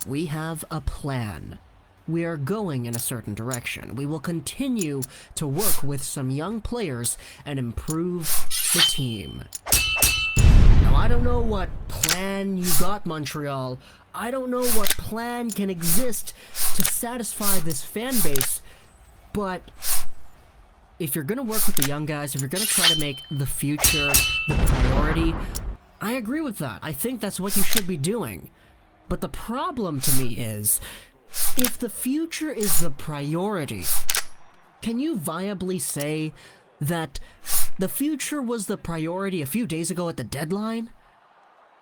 we have a plan. We are going in a certain direction. We will continue to work with some young players and improve the team. Now, I don't know what plan you got, Montreal. I don't know what plan can exist to satisfy this fan base, but if you're gonna work with the young guys, if you're gonna try to make the future the priority, I agree with that. I think that's what you should be doing. But the problem to me is, if the future is the priority, can you viably say that the future was the priority a few days ago at the deadline?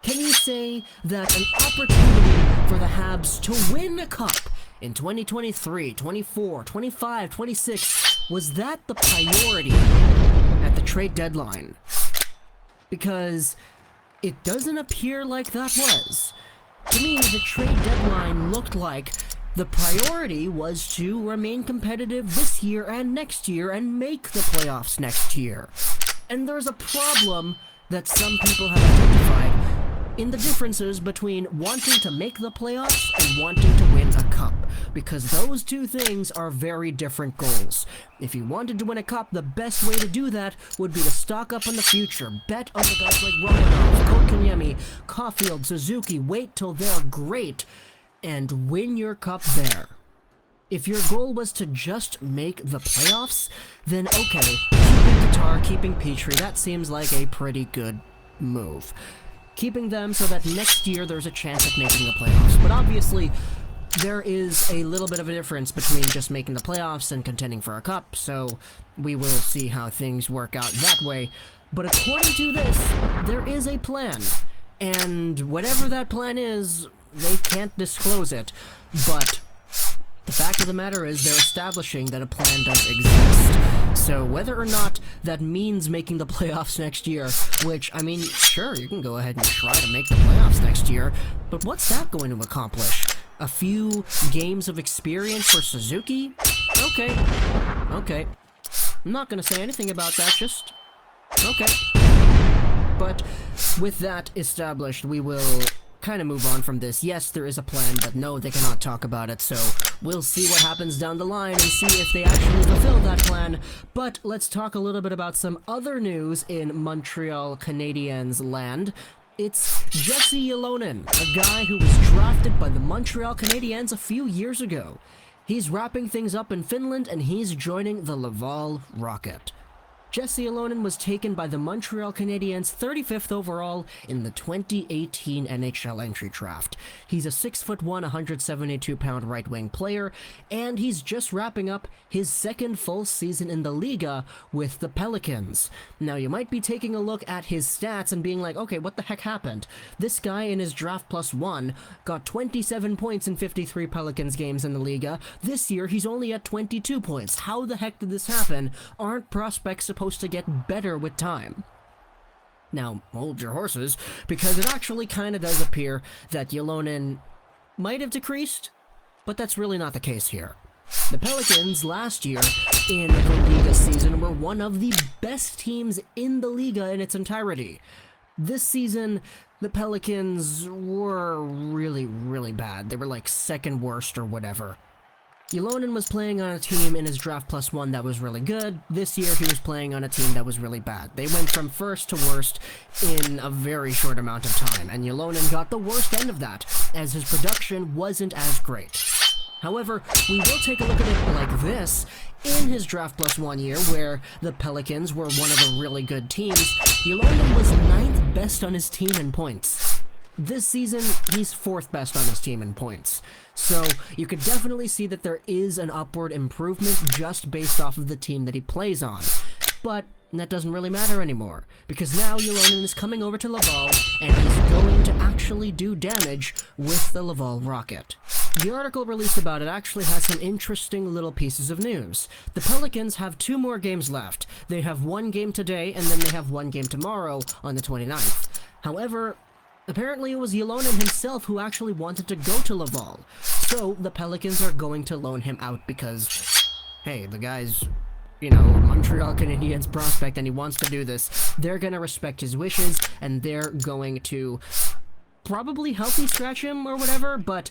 Can you say that an opportunity for the Habs to win a cup in 2023, 24, 25, 26, was that the priority at the trade deadline? Because it doesn't appear like that was. To me, the trade deadline looked like the priority was to remain competitive this year and next year and make the playoffs next year. And there's a problem that some people have identified in the differences between wanting to make the playoffs and wanting to win a cup, because those two things are very different goals. If you wanted to win a cup, the best way to do that would be to stock up on the future, bet on the guys like Romanov, Kotkaniemi, Caulfield, Suzuki, wait till they're great, and win your cup there. If your goal was to just make the playoffs, then okay, keeping Tatar, keeping Petrie, that seems like a pretty good move. Keeping them so that next year there's a chance at making the playoffs. But obviously, there is a little bit of a difference between just making the playoffs and contending for a cup, so we will see how things work out that way. But according to this, there is a plan. And whatever that plan is, they can't disclose it. But the fact of the matter is they're establishing that a plan does exist. So whether or not that means making the playoffs next year, which, I mean, sure, you can go ahead and try to make the playoffs next year, but what's that going to accomplish? A few games of experience for Suzuki? Okay. I'm not gonna say anything about that, just... okay. But with that established, we will kind of move on from this. Yes, there is a plan, but no, they cannot talk about it, so we'll see what happens down the line and see if they actually fulfill that plan. But let's talk a little bit about some other news in Montreal Canadiens land. It's Jesse Ylonen, a guy who was drafted by the Montreal Canadiens a few years ago. He's wrapping things up in Finland and he's joining the Laval Rocket. Jesse Ylonen was taken by the Montreal Canadiens 35th overall in the 2018 NHL entry draft. He's a 6'1", 172-pound right-wing player, and he's just wrapping up his second full season in the Liga with the Pelicans. Now, you might be taking a look at his stats and being like, okay, what the heck happened? This guy in his draft +1 got 27 points in 53 Pelicans games in the Liga. This year, he's only at 22 points. How the heck did this happen? Aren't prospects supposed to get better with time? Now, hold your horses, because it actually kind of does appear that Ylonen might have decreased, but that's really not the case here. The Pelicans last year in the Liga season were one of the best teams in the Liga in its entirety. This season, the Pelicans were really, really bad. They were like second worst or whatever. Ylonen was playing on a team in his draft +1 that was really good. This year, he was playing on a team that was really bad. They went from first to worst in a very short amount of time, and Ylonen got the worst end of that, as his production wasn't as great. However, we will take a look at it like this. In his draft +1 year, where the Pelicans were one of the really good teams, Ylonen was 9th best on his team in points. This season, he's 4th best on his team in points. So, you could definitely see that there is an upward improvement just based off of the team that he plays on. But that doesn't really matter anymore, because now Ylonen is coming over to Laval, and he's going to actually do damage with the Laval Rocket. The article released about it actually has some interesting little pieces of news. The Pelicans have 2 more games left. They have 1 game today, and then they have 1 game tomorrow on the 29th. However, apparently it was Ylonen himself who actually wanted to go to Laval. So, the Pelicans are going to loan him out because, hey, the guy's, you know, Montreal Canadiens prospect and he wants to do this. They're gonna respect his wishes and they're going to probably healthy scratch him or whatever, but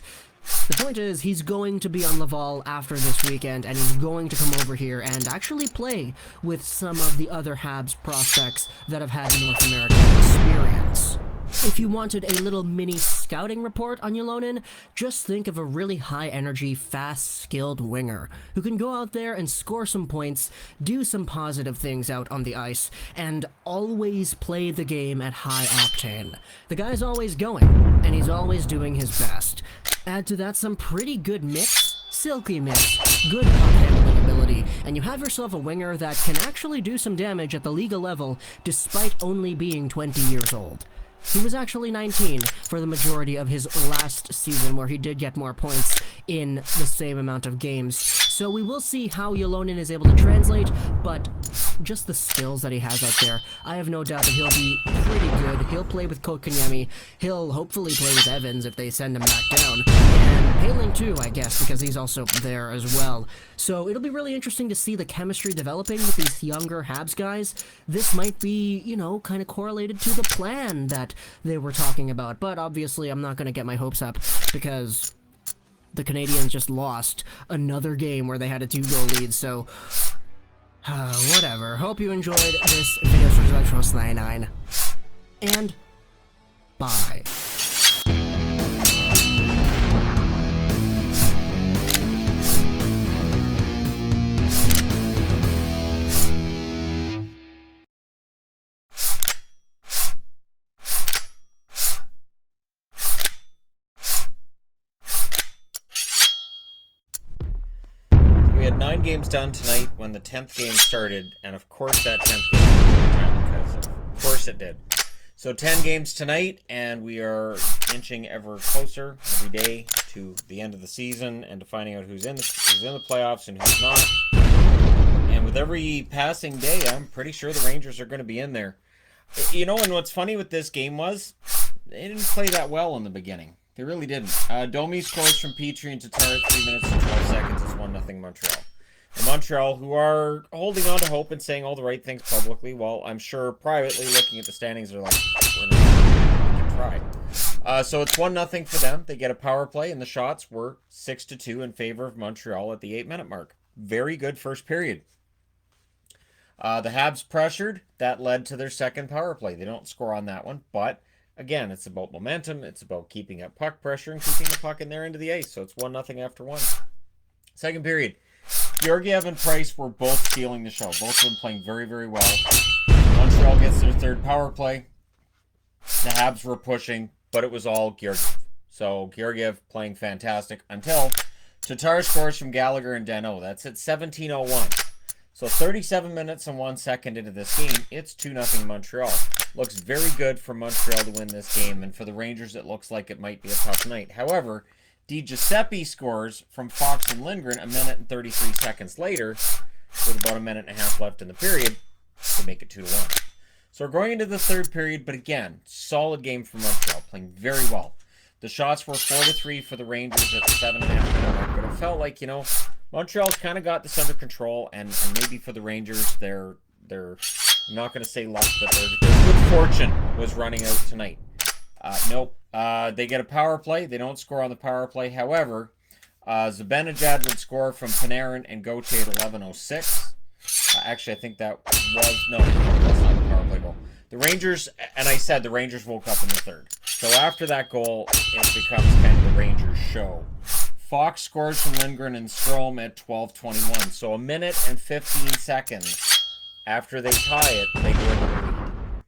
The point is, he's going to be on Laval after this weekend, and he's going to come over here and actually play with some of the other Habs prospects that have had North American experience. If you wanted a little mini scouting report on Ylonen, just think of a really high-energy, fast-skilled winger who can go out there and score some points, do some positive things out on the ice, and always play the game at high octane. The guy's always going, and he's always doing his best. Add to that some pretty good mix, silky mix, good puck handling ability, and you have yourself a winger that can actually do some damage at the Liga level despite only being 20 years old. He was actually 19 for the majority of his last season, where he did get more points in the same amount of games. So we will see how Ylonen is able to translate, but just the skills that he has out there, I have no doubt that he'll be pretty good. He'll play with Kotkaniemi. He'll hopefully play with Evans if they send him back down. And Paling too, I guess, because he's also there as well. So it'll be really interesting to see the chemistry developing with these younger Habs guys. This might be, you know, kind of correlated to the plan that they were talking about. But obviously, I'm not going to get my hopes up because the Canadians just lost another game where they had a 2-goal lead. So, whatever. Hope you enjoyed this video. Stratego 99. And bye. We had 9 games done tonight when the 10th game started, and of course that 10th game didn't time, because of course it did. So 10 games tonight, and we are inching ever closer every day to the end of the season and to finding out who's in the playoffs and who's not. And with every passing day, I'm pretty sure the Rangers are going to be in there. You know, and what's funny with this game was they didn't play that well in the beginning. They really didn't. Domi scores from Petrie and Tatar at 3 minutes and 12 seconds. It's 1-0 Montreal. And Montreal, who are holding on to hope and saying all the right things publicly, while I'm sure privately looking at the standings, they're like, we can try. So it's 1-0 for them. They get a power play, and the shots were 6-2 in favor of Montreal at the 8-minute mark. Very good first period. The Habs pressured. That led to their second power play. They don't score on that one, but again, it's about momentum. It's about keeping up puck pressure and keeping the puck in their end of the ice. So it's 1-0 after 1. Second period. Georgiev and Price were both stealing the show. Both of them playing very, very well. Montreal gets their third power play. The Habs were pushing, but it was all Georgiev. So Georgiev playing fantastic until Tatar scores from Gallagher and Danault. That's at 17:01. So 37 minutes and 1 second into this game, it's 2-0 Montreal. Looks very good for Montreal to win this game, and for the Rangers, it looks like it might be a tough night. However, Di Giuseppe scores from Fox and Lindgren a minute and 33 seconds later, with about a minute and a half left in the period, to make it 2-1. So we're going into the third period, but again, solid game for Montreal, playing very well. The shots were 4-3 for the Rangers at the 7.5 minute mark, but it felt like, you know, Montreal's kind of got this under control, and maybe for the Rangers, they're I'm not going to say luck, but their good fortune was running out tonight. Nope. They get a power play. They don't score on the power play. However, Zibanejad would score from Panarin and Gauthier at 11:06. Actually, I think that was... No, that's not the power play goal. The Rangers, and I said the Rangers woke up in the third. So after that goal, it becomes kind of the Rangers show. Fox scores from Lindgren and Strome at 12:21. So a minute and 15 seconds after they tie it, they go into the lead.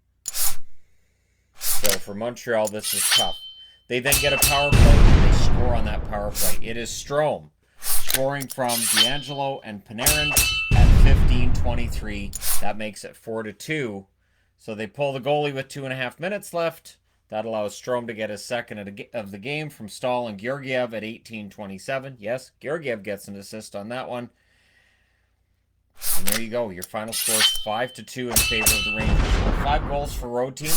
So for Montreal, this is tough. They then get a power play, and they score on that power play. It is Strome scoring from D'Angelo and Panarin at 15:23. That makes it 4-2. So they pull the goalie with 2.5 minutes left. That allows Strome to get his second of the game from Stahl and Georgiev at 18:27. Yes, Georgiev gets an assist on that one. And there you go. Your final score is 5-2 in favor of the Rangers. 5 goals for road team.